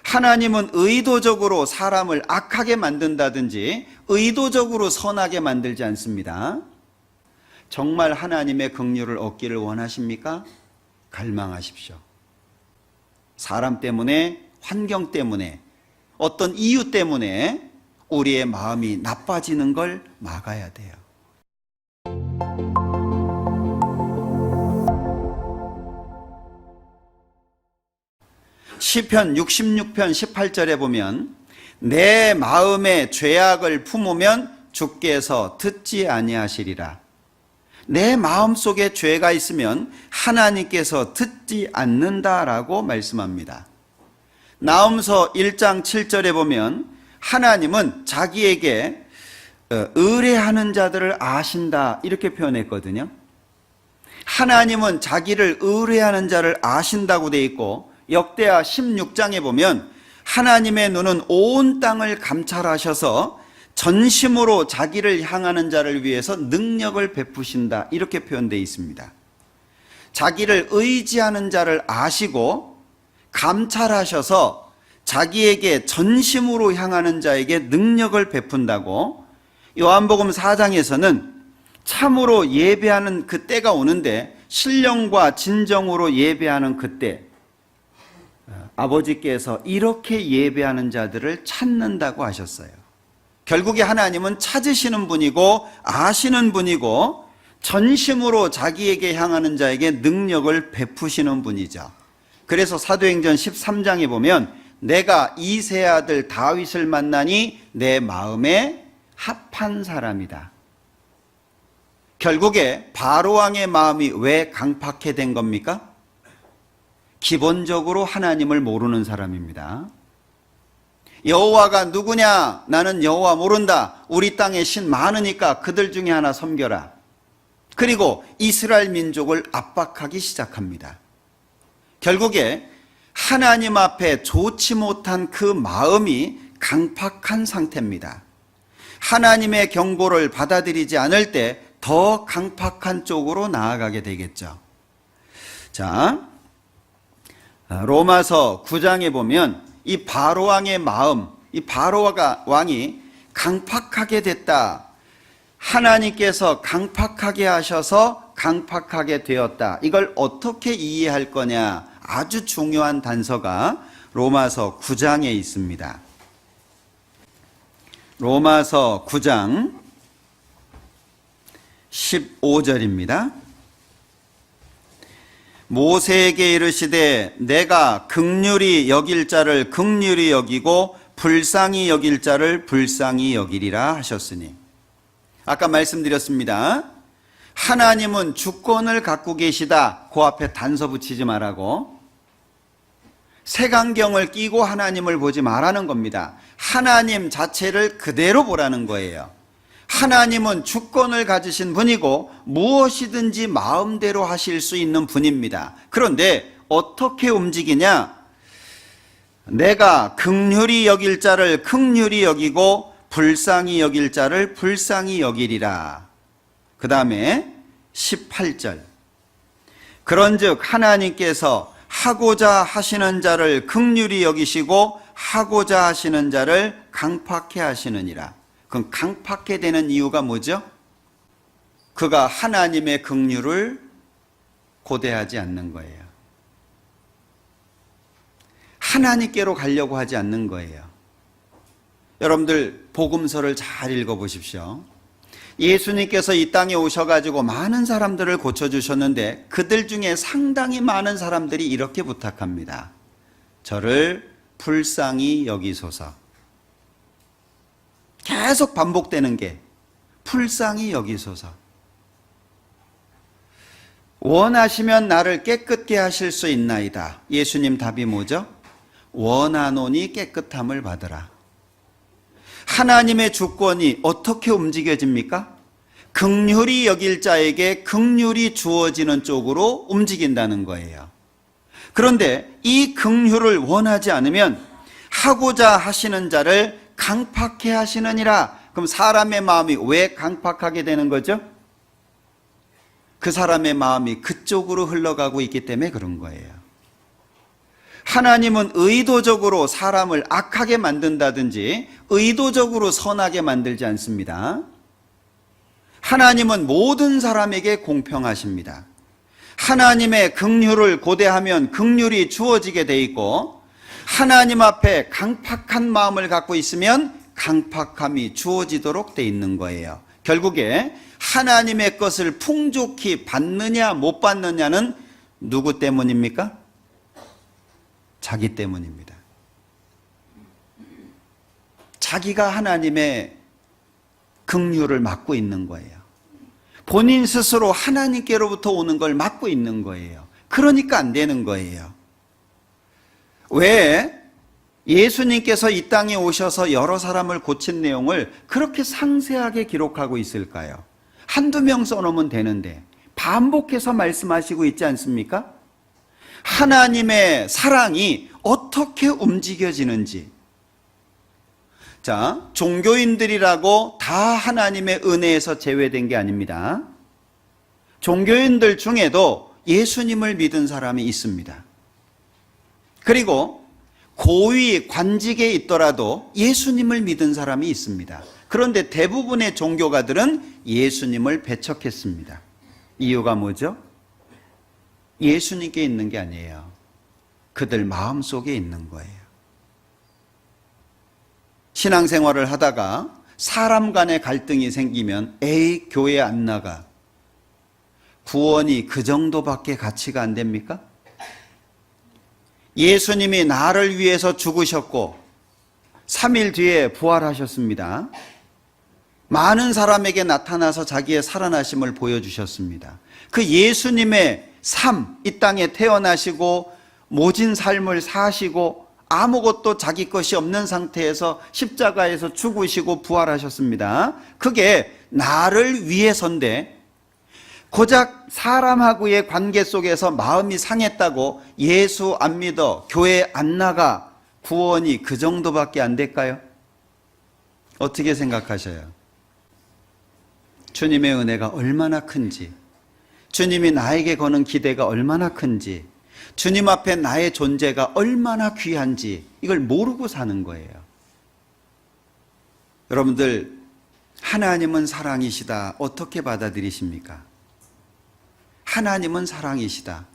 하나님은 의도적으로 사람을 악하게 만든다든지 의도적으로 선하게 만들지 않습니다. 정말 하나님의 긍휼을 얻기를 원하십니까? 갈망하십시오. 사람 때문에, 환경 때문에, 어떤 이유 때문에 우리의 마음이 나빠지는 걸 막아야 돼요. 시편 66편 18절에 보면 내 마음에 죄악을 품으면 주께서 듣지 아니하시리라. 내 마음속에 죄가 있으면 하나님께서 듣지 않는다라고 말씀합니다. 나홈서 1장 7절에 보면 하나님은 자기에게 의뢰하는 자들을 아신다 이렇게 표현했거든요. 하나님은 자기를 의뢰하는 자를 아신다고 되어 있고, 역대하 16장에 보면 하나님의 눈은 온 땅을 감찰하셔서 전심으로 자기를 향하는 자를 위해서 능력을 베푸신다 이렇게 표현되어 있습니다. 자기를 의지하는 자를 아시고 감찰하셔서 자기에게 전심으로 향하는 자에게 능력을 베푼다고. 요한복음 4장에서는 참으로 예배하는 그 때가 오는데 신령과 진정으로 예배하는 그때 아버지께서 이렇게 예배하는 자들을 찾는다고 하셨어요. 결국에 하나님은 찾으시는 분이고 아시는 분이고 전심으로 자기에게 향하는 자에게 능력을 베푸시는 분이죠. 그래서 사도행전 13장에 보면 내가 이새의 아들 다윗을 만나니 내 마음에 합한 사람이다. 결국에 바로왕의 마음이 왜 강팍해 된 겁니까? 기본적으로 하나님을 모르는 사람입니다. 여호와가 누구냐? 나는 여호와 모른다. 우리 땅에 신 많으니까 그들 중에 하나 섬겨라. 그리고 이스라엘 민족을 압박하기 시작합니다. 결국에 하나님 앞에 좋지 못한 그 마음이 강팍한 상태입니다. 하나님의 경고를 받아들이지 않을 때 더 강팍한 쪽으로 나아가게 되겠죠. 자, 로마서 9장에 보면 이 바로왕의 마음, 이 바로왕이 강팍하게 됐다. 하나님께서 강팍하게 하셔서 강팍하게 되었다. 이걸 어떻게 이해할 거냐? 아주 중요한 단서가 로마서 9장에 있습니다. 로마서 9장 15절입니다. 모세에게 이르시되 내가 긍휼히 여길 자를 긍휼히 여기고 불쌍히 여길 자를 불쌍히 여기리라 하셨으니, 아까 말씀드렸습니다. 하나님은 주권을 갖고 계시다. 그 앞에 단서 붙이지 말라고. 색안경을 끼고 하나님을 보지 말라는 겁니다. 하나님 자체를 그대로 보라는 거예요. 하나님은 주권을 가지신 분이고 무엇이든지 마음대로 하실 수 있는 분입니다. 그런데 어떻게 움직이냐? 내가 긍휼히 여길 자를 긍휼히 여기고 불쌍히 여길 자를 불쌍히 여기리라. 그 다음에 18절. 그런즉 하나님께서 하고자 하시는 자를 긍휼히 여기시고 하고자 하시는 자를 강팍해 하시느니라. 그럼 강팍해 되는 이유가 뭐죠? 그가 하나님의 긍휼을 고대하지 않는 거예요. 하나님께로 가려고 하지 않는 거예요. 여러분들 복음서를 잘 읽어보십시오. 예수님께서 이 땅에 오셔가지고 많은 사람들을 고쳐주셨는데 그들 중에 상당히 많은 사람들이 이렇게 부탁합니다. 저를 불쌍히 여기소서. 계속 반복되는 게 불쌍히 여기소서. 원하시면 나를 깨끗게 하실 수 있나이다. 예수님 답이 뭐죠? 원하노니 깨끗함을 받으라. 하나님의 주권이 어떻게 움직여집니까? 긍휼히 여길 자에게 긍휼이 주어지는 쪽으로 움직인다는 거예요. 그런데 이 긍휼을 원하지 않으면 하고자 하시는 자를 강팍해 하시느니라. 그럼 사람의 마음이 왜 강팍하게 되는 거죠? 그 사람의 마음이 그쪽으로 흘러가고 있기 때문에 그런 거예요. 하나님은 의도적으로 사람을 악하게 만든다든지 의도적으로 선하게 만들지 않습니다. 하나님은 모든 사람에게 공평하십니다. 하나님의 긍휼을 고대하면 긍휼이 주어지게 돼 있고, 하나님 앞에 강팍한 마음을 갖고 있으면 강팍함이 주어지도록 돼 있는 거예요. 결국에 하나님의 것을 풍족히 받느냐 못 받느냐는 누구 때문입니까? 자기 때문입니다. 자기가 하나님의 긍휼을 막고 있는 거예요. 본인 스스로 하나님께로부터 오는 걸 막고 있는 거예요. 그러니까 안 되는 거예요. 왜 예수님께서 이 땅에 오셔서 여러 사람을 고친 내용을 그렇게 상세하게 기록하고 있을까요? 한두 명 써놓으면 되는데 반복해서 말씀하시고 있지 않습니까? 하나님의 사랑이 어떻게 움직여지는지. 자, 종교인들이라고 다 하나님의 은혜에서 제외된 게 아닙니다. 종교인들 중에도 예수님을 믿은 사람이 있습니다. 그리고 고위 관직에 있더라도 예수님을 믿은 사람이 있습니다. 그런데 대부분의 종교가들은 예수님을 배척했습니다. 이유가 뭐죠? 예수님께 있는 게 아니에요. 그들 마음속에 있는 거예요. 신앙생활을 하다가 사람 간의 갈등이 생기면 에이, 교회 안 나가. 구원이 그 정도밖에 가치가 안 됩니까? 예수님이 나를 위해서 죽으셨고 3일 뒤에 부활하셨습니다. 많은 사람에게 나타나서 자기의 살아나심을 보여주셨습니다. 그 예수님의 삶, 이 땅에 태어나시고 모진 삶을 사시고 아무것도 자기 것이 없는 상태에서 십자가에서 죽으시고 부활하셨습니다. 그게 나를 위해서인데 고작 사람하고의 관계 속에서 마음이 상했다고 예수 안 믿어, 교회 안 나가, 구원이 그 정도밖에 안 될까요? 어떻게 생각하셔요? 주님의 은혜가 얼마나 큰지, 주님이 나에게 거는 기대가 얼마나 큰지, 주님 앞에 나의 존재가 얼마나 귀한지 이걸 모르고 사는 거예요. 여러분들, 하나님은 사랑이시다 어떻게 받아들이십니까? 하나님은 사랑이시다.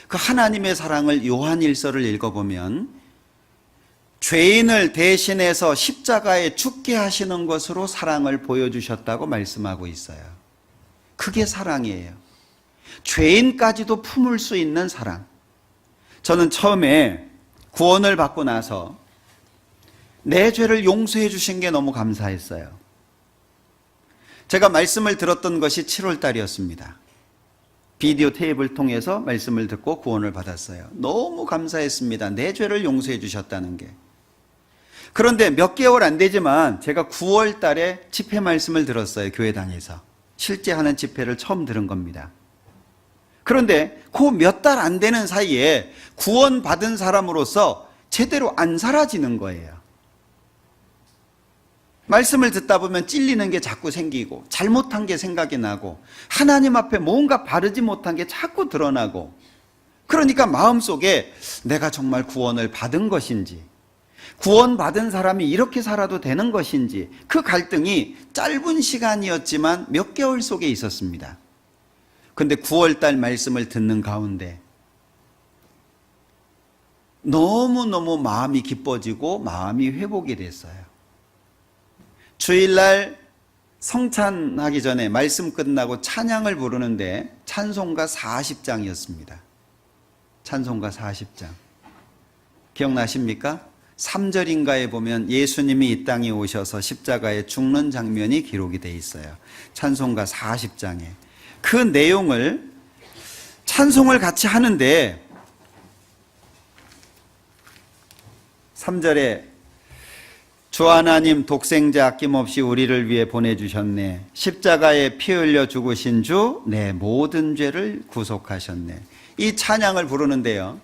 그 하나님의 사랑을 요한일서를 읽어보면 죄인을 대신해서 십자가에 죽게 하시는 것으로 사랑을 보여주셨다고 말씀하고 있어요. 그게 사랑이에요. 죄인까지도 품을 수 있는 사랑. 저는 처음에 구원을 받고 나서 내 죄를 용서해 주신 게 너무 감사했어요. 제가 말씀을 들었던 것이 7월 달이었습니다. 비디오 테이프를 통해서 말씀을 듣고 구원을 받았어요. 너무 감사했습니다. 내 죄를 용서해 주셨다는 게. 그런데 몇 개월 안 되지만 제가 9월 달에 집회 말씀을 들었어요. 교회당에서. 실제 하는 집회를 처음 들은 겁니다. 그런데 그 몇 달 안 되는 사이에 구원받은 사람으로서 제대로 안 사라지는 거예요. 말씀을 듣다 보면 찔리는 게 자꾸 생기고 잘못한 게 생각이 나고 하나님 앞에 뭔가 바르지 못한 게 자꾸 드러나고, 그러니까 마음속에 내가 정말 구원을 받은 것인지, 구원받은 사람이 이렇게 살아도 되는 것인지, 그 갈등이 짧은 시간이었지만 몇 개월 속에 있었습니다. 근데 9월달 말씀을 듣는 가운데 너무너무 마음이 기뻐지고 마음이 회복이 됐어요. 주일날 성찬하기 전에 말씀 끝나고 찬양을 부르는데 찬송가 40장이었습니다. 찬송가 40장. 기억나십니까? 3절인가에 보면 예수님이 이 땅에 오셔서 십자가에 죽는 장면이 기록이 되어 있어요. 찬송가 40장에. 그 내용을 찬송을 같이 하는데 3절에 주 하나님 독생자 아낌없이 우리를 위해 보내주셨네. 십자가에 피 흘려 죽으신 주 내 모든 죄를 구속하셨네. 이 찬양을 부르는데요,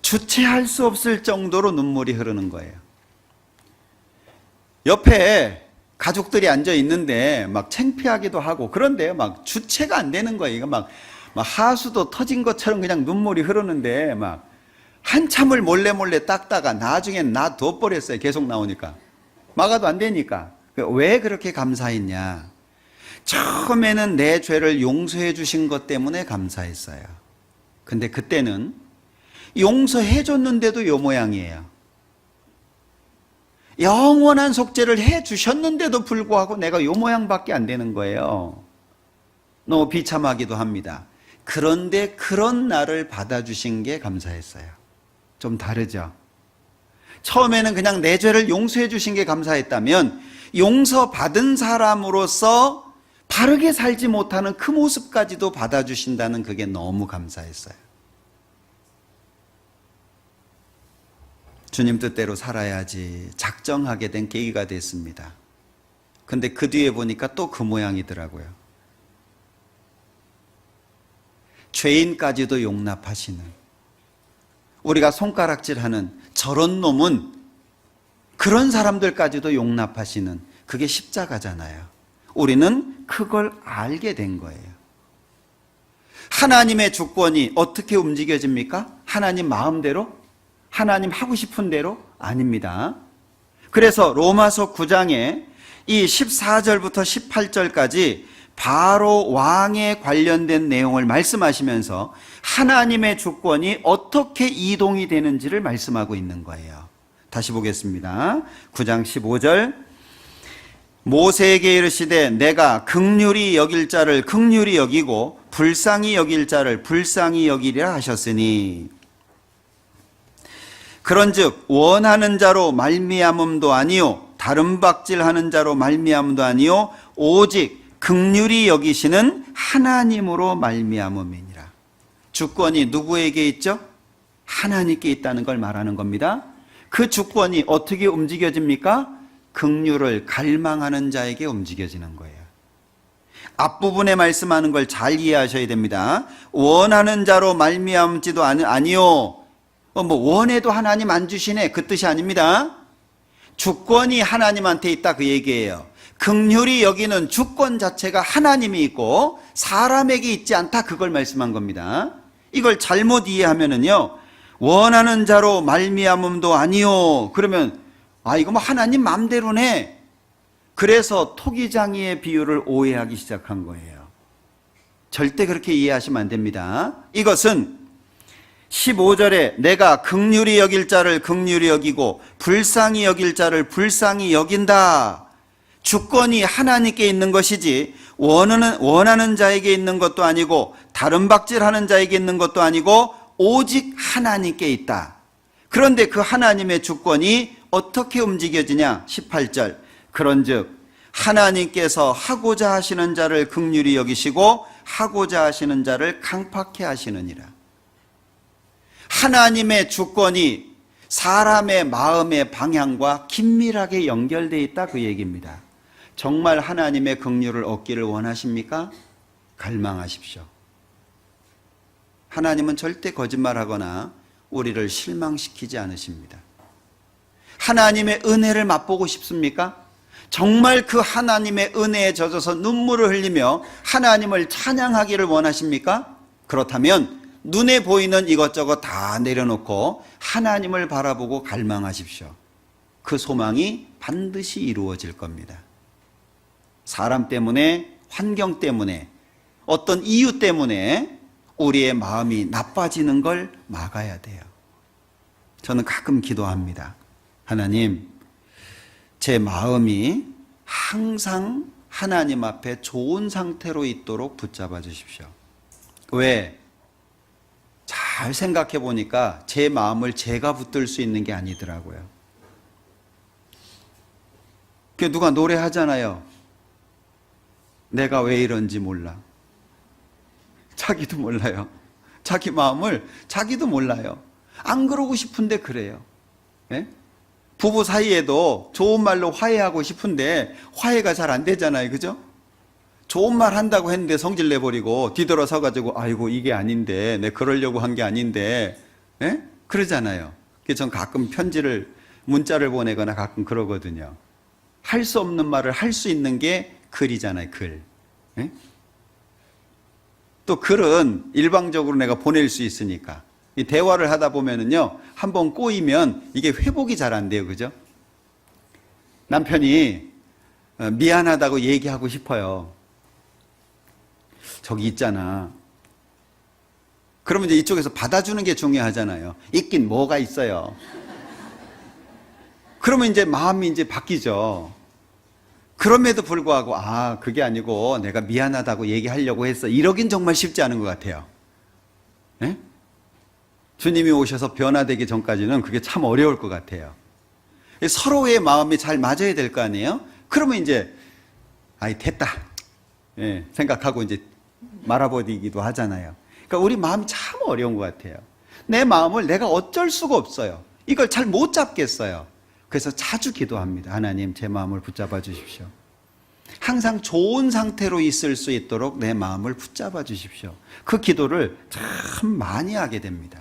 주체할 수 없을 정도로 눈물이 흐르는 거예요. 옆에 가족들이 앉아 있는데 막 창피하기도 하고, 그런데 막 주체가 안 되는 거예요. 막 하수도 터진 것처럼 그냥 눈물이 흐르는데 막 한참을 몰래 닦다가 나중엔 놔둬버렸어요. 계속 나오니까. 막아도 안 되니까. 왜 그렇게 감사했냐? 처음에는 내 죄를 용서해 주신 것 때문에 감사했어요. 근데 그때는 용서해 줬는데도 요 모양이에요. 영원한 속죄를 해 주셨는데도 불구하고 내가 요 모양밖에 안 되는 거예요. 너무 비참하기도 합니다. 그런데 그런 나를 받아주신 게 감사했어요. 좀 다르죠? 처음에는 그냥 내 죄를 용서해 주신 게 감사했다면 용서받은 사람으로서 바르게 살지 못하는 그 모습까지도 받아주신다는 그게 너무 감사했어요. 주님 뜻대로 살아야지 작정하게 된 계기가 됐습니다. 근데 그 뒤에 보니까 또 그 모양이더라고요. 죄인까지도 용납하시는, 우리가 손가락질하는 저런 놈은 그런 사람들까지도 용납하시는, 그게 십자가잖아요. 우리는 그걸 알게 된 거예요. 하나님의 주권이 어떻게 움직여집니까? 하나님 마음대로? 하나님 하고 싶은 대로? 아닙니다. 그래서 로마서 9장에 이 14절부터 18절까지 바로 왕에 관련된 내용을 말씀하시면서 하나님의 주권이 어떻게 이동이 되는지를 말씀하고 있는 거예요. 다시 보겠습니다. 9장 15절. 모세에게 이르시되 내가 긍휼히 여길 자를 긍휼히 여기고 불쌍히 여길 자를 불쌍히 여기리라 하셨으니, 그런즉 원하는 자로 말미암음도 아니요 다른 박질하는 자로 말미암음도 아니요 오직 긍휼히 여기시는 하나님으로 말미암음이니라. 주권이 누구에게 있죠? 하나님께 있다는 걸 말하는 겁니다. 그 주권이 어떻게 움직여집니까? 긍휼을 갈망하는 자에게 움직여지는 거예요. 앞부분에 말씀하는 걸 잘 이해하셔야 됩니다. 원하는 자로 말미암지도 아니요. 원해도 하나님 안 주시네, 그 뜻이 아닙니다. 주권이 하나님한테 있다, 그 얘기예요. 긍휼히 여기는 주권 자체가 하나님이 있고 사람에게 있지 않다, 그걸 말씀한 겁니다. 이걸 잘못 이해하면은요, 원하는 자로 말미암음도 아니요, 그러면 이거 뭐 하나님 마음대로네. 그래서 토기장이의 비유를 오해하기 시작한 거예요. 절대 그렇게 이해하시면 안 됩니다. 이것은 15절에 내가 긍휼히 여길 자를 긍휼히 여기고 불쌍히 여길 자를 불쌍히 여긴다. 주권이 하나님께 있는 것이지 원하는 자에게 있는 것도 아니고 다른 박질하는 자에게 있는 것도 아니고 오직 하나님께 있다. 그런데 그 하나님의 주권이 어떻게 움직여지냐? 18절. 그런즉 하나님께서 하고자 하시는 자를 긍휼히 여기시고 하고자 하시는 자를 강팍해 하시느니라. 하나님의 주권이 사람의 마음의 방향과 긴밀하게 연결되어 있다, 그 얘기입니다. 정말 하나님의 긍휼을 얻기를 원하십니까? 갈망하십시오. 하나님은 절대 거짓말하거나 우리를 실망시키지 않으십니다. 하나님의 은혜를 맛보고 싶습니까? 정말 그 하나님의 은혜에 젖어서 눈물을 흘리며 하나님을 찬양하기를 원하십니까? 그렇다면 눈에 보이는 이것저것 다 내려놓고 하나님을 바라보고 갈망하십시오. 그 소망이 반드시 이루어질 겁니다. 사람 때문에, 환경 때문에, 어떤 이유 때문에 우리의 마음이 나빠지는 걸 막아야 돼요. 저는 가끔 기도합니다. 하나님, 제 마음이 항상 하나님 앞에 좋은 상태로 있도록 붙잡아 주십시오. 왜? 잘 생각해 보니까 제 마음을 제가 붙들 수 있는 게 아니더라고요. 누가 노래하잖아요. 내가 왜 이런지 몰라. 자기도 몰라요. 자기 마음을 자기도 몰라요. 안 그러고 싶은데 그래요. 예? 부부 사이에도 좋은 말로 화해하고 싶은데 화해가 잘 안 되잖아요. 그죠? 좋은 말 한다고 했는데 성질 내버리고 뒤돌아서 가지고 아이고 이게 아닌데 내 그러려고 한 게 아닌데, 예? 그러잖아요. 그래서 전 가끔 문자를 보내거나 가끔 그러거든요. 할 수 없는 말을 할 수 있는 게 글이잖아요. 글. 예? 또 글은 일방적으로 내가 보낼 수 있으니까. 이 대화를 하다 보면은요, 한번 꼬이면 이게 회복이 잘 안 돼요. 그죠? 남편이 미안하다고 얘기하고 싶어요. 저기 있잖아. 그러면 이제 이쪽에서 받아주는 게 중요하잖아요. 있긴 뭐가 있어요. 그러면 이제 마음이 이제 바뀌죠. 그럼에도 불구하고, 그게 아니고 내가 미안하다고 얘기하려고 했어. 이러긴 정말 쉽지 않은 것 같아요. 네? 주님이 오셔서 변화되기 전까지는 그게 참 어려울 것 같아요. 서로의 마음이 잘 맞아야 될 거 아니에요? 그러면 이제, 됐다. 예, 생각하고 이제 말아버리기도 하잖아요. 그러니까 우리 마음이 참 어려운 것 같아요. 내 마음을 내가 어쩔 수가 없어요. 이걸 잘 못 잡겠어요. 그래서 자주 기도합니다. 하나님, 제 마음을 붙잡아 주십시오. 항상 좋은 상태로 있을 수 있도록 내 마음을 붙잡아 주십시오. 그 기도를 참 많이 하게 됩니다.